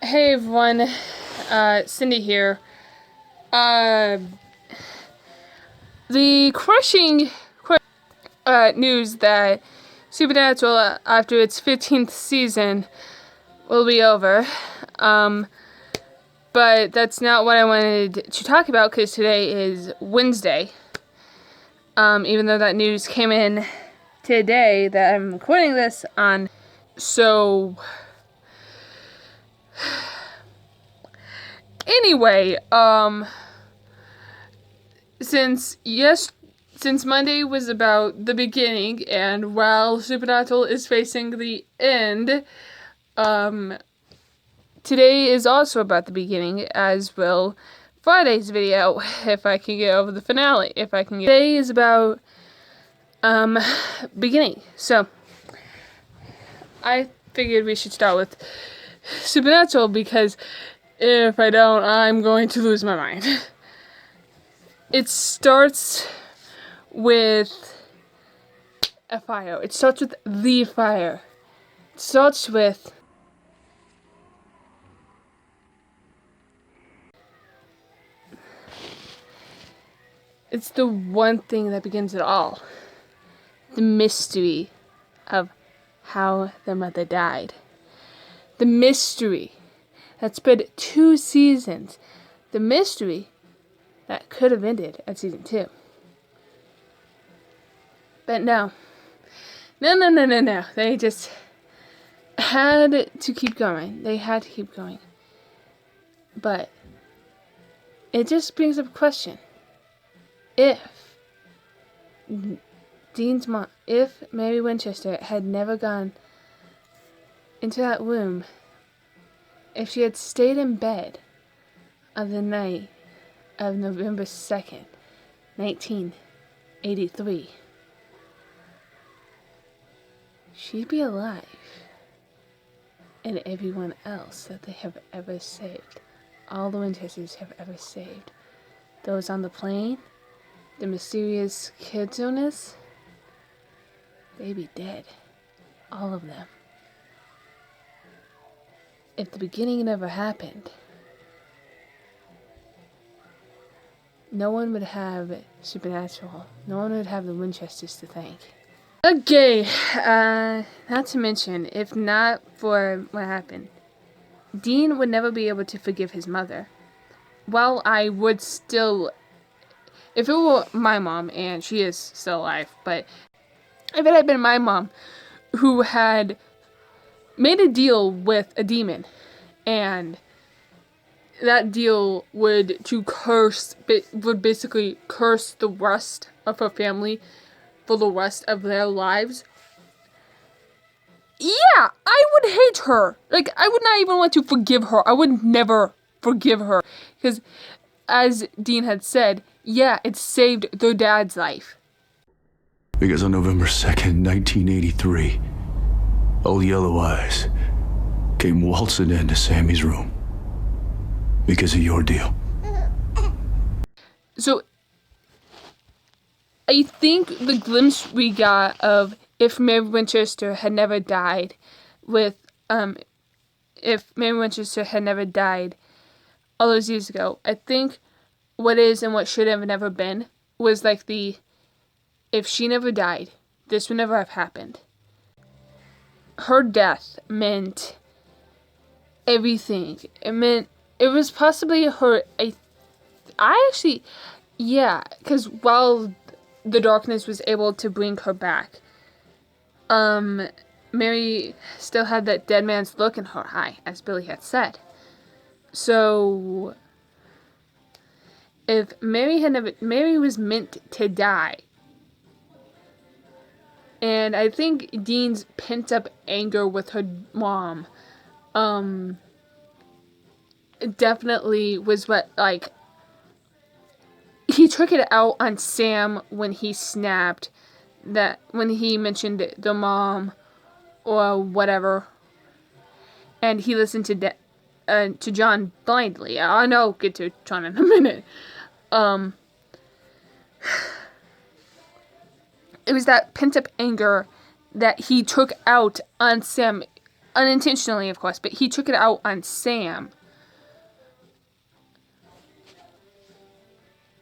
Hey everyone, Cindy here. The crushing news that Supernatural, after its 15th season, will be over. But that's not what I wanted to talk about, because today is Wednesday. Even though that news came in today that I'm recording this on. So anyway, since Monday was about the beginning, and while Supernatural is facing the end, today is also about the beginning, as will Friday's video, if I can get over the finale. Today is about, beginning. So, I figured we should start with Supernatural, because if I don't, I'm going to lose my mind. It starts with a fire. It starts with the fire. It starts with it's the one thing that begins it all. The mystery of how their mother died. The mystery that spent 2 seasons. The mystery that could have ended at season 2. But no. No. They just had to keep going. But it just brings up a question. If Mary Winchester had never gone into that room, if she had stayed in bed on the night of November 2nd, 1983, she'd be alive. And everyone else that they have ever saved, all the Winchesters have ever saved, those on the plane, the mysterious kids illness, they'd be dead. All of them. If the beginning never happened, no one would have Supernatural. No one would have the Winchesters to thank. Okay, not to mention, if not for what happened, Dean would never be able to forgive his mother. Well, I would still, if it were my mom, and she is still alive, but if it had been my mom who had made a deal with a demon, and that deal would basically curse the rest of her family for the rest of their lives, yeah, I would hate her. Like, I would not even want to forgive her. I would never forgive her. Because, as Dean had said, yeah, it saved their dad's life. Because on November 2nd, 1983, all Yellow Eyes came waltzing into Sammy's room. Because of your deal. So, I think the glimpse we got of if Mary Winchester had never died if Mary Winchester had never died all those years ago, I think what is and what should have never been was like if she never died, this would never have happened. Her death meant everything. It was possibly her, because while the darkness was able to bring her back, Mary still had that dead man's look in her eye, as Billy had said. So, if Mary was meant to die. And I think Dean's pent up anger with her mom, definitely was what, he took it out on Sam when he snapped, that when he mentioned the mom or whatever, and he listened to John blindly. I know, I'll get to John in a minute. It was that pent up anger that he took out on Sam unintentionally, of course, but he took it out on Sam.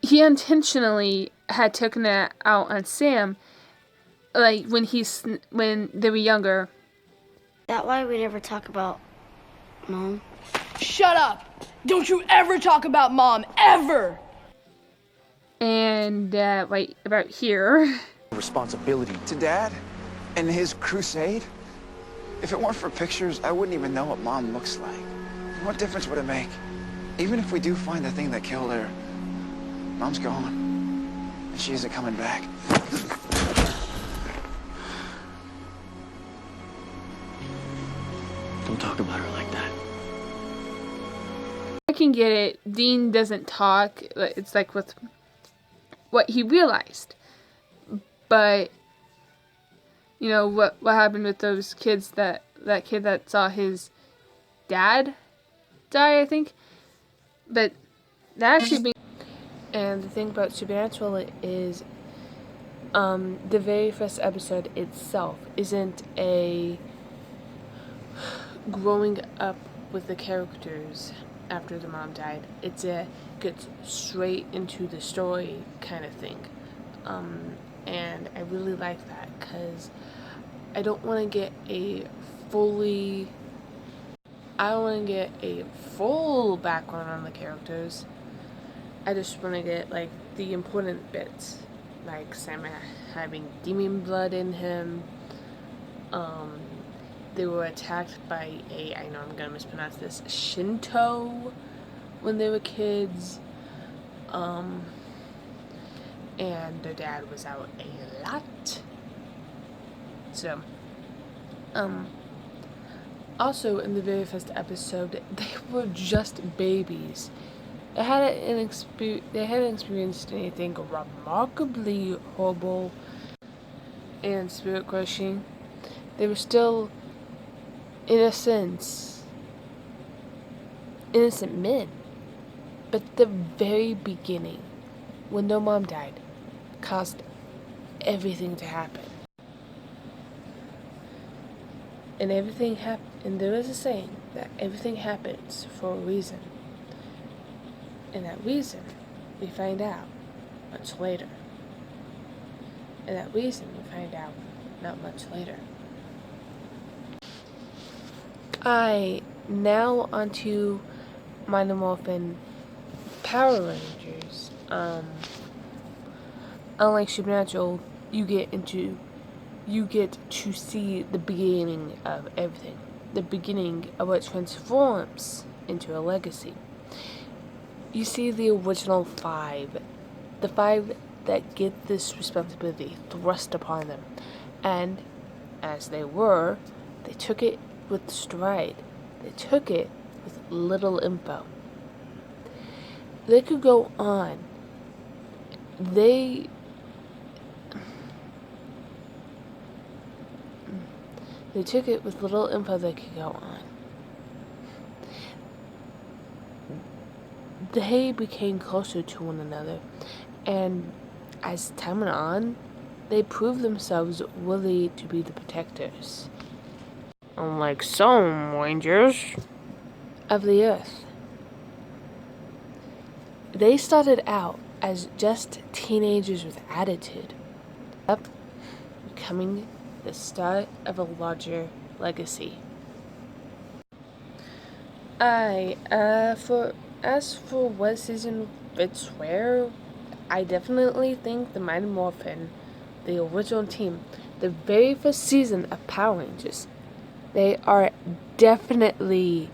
He intentionally had taken it out on Sam, like when they were younger. That why we never talk about Mom? Shut up! Don't you ever talk about Mom, ever! And right about here. Responsibility to Dad and his crusade. If it weren't for pictures, I wouldn't even know what Mom looks like. What difference would it make? Even if we do find the thing that killed her, Mom's gone, and she isn't coming back. Don't talk about her like that. I can get it. Dean doesn't talk. It's like with what he realized. But you know what happened with those kids, that kid that saw his dad die, I think. But that actually and the thing about Supernatural is the very first episode itself isn't a growing up with the characters after the mom died. It's a gets straight into the story kind of thing. And I really like that because I don't want to get a full background on the characters. I just want to get like the important bits, like Sam having demon blood in him. They were attacked by I know I'm gonna mispronounce this, Shinto, when they were kids. And their dad was out a lot. So, also in the very first episode, they were just babies. They hadn't experienced anything remarkably horrible and spirit crushing. They were still, in a sense, innocent men. But the very beginning, when their mom died, caused everything to happen. And and there is a saying that everything happens for a reason. And that reason we find out much later. And that reason we find out not much later. Now onto Mighty Morphin Power Rangers. Unlike Supernatural, you get to see the beginning of everything. The beginning of what transforms into a legacy. You see the original 5. The 5 that get this responsibility thrust upon them. And as they took it with stride. They took it with little info. They could go on. They took it with little info they could go on. They became closer to one another, and as time went on, they proved themselves worthy to be the protectors. Unlike some Rangers of the Earth. They started out as just teenagers with attitude, up becoming the start of a larger legacy. As for what season fits where, I definitely think the Mighty Morphin, the original team, the very first season of Power Rangers, they are definitely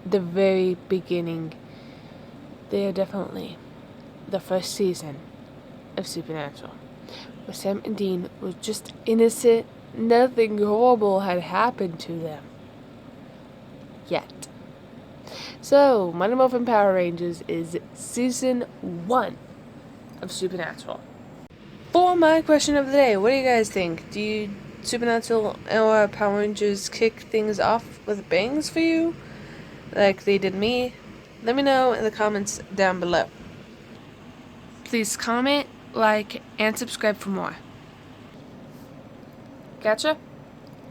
the very beginning. They are definitely the first season of Supernatural, where Sam and Dean were just innocent. Nothing horrible had happened to them. Yet. So, Mighty Morphin Power Rangers is season 1 of Supernatural. For my question of the day, what do you guys think? Do you Supernatural or Power Rangers kick things off with bangs for you, like they did me? Let me know in the comments down below. Please comment, like, and subscribe for more. Gotcha?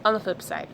On the flip side.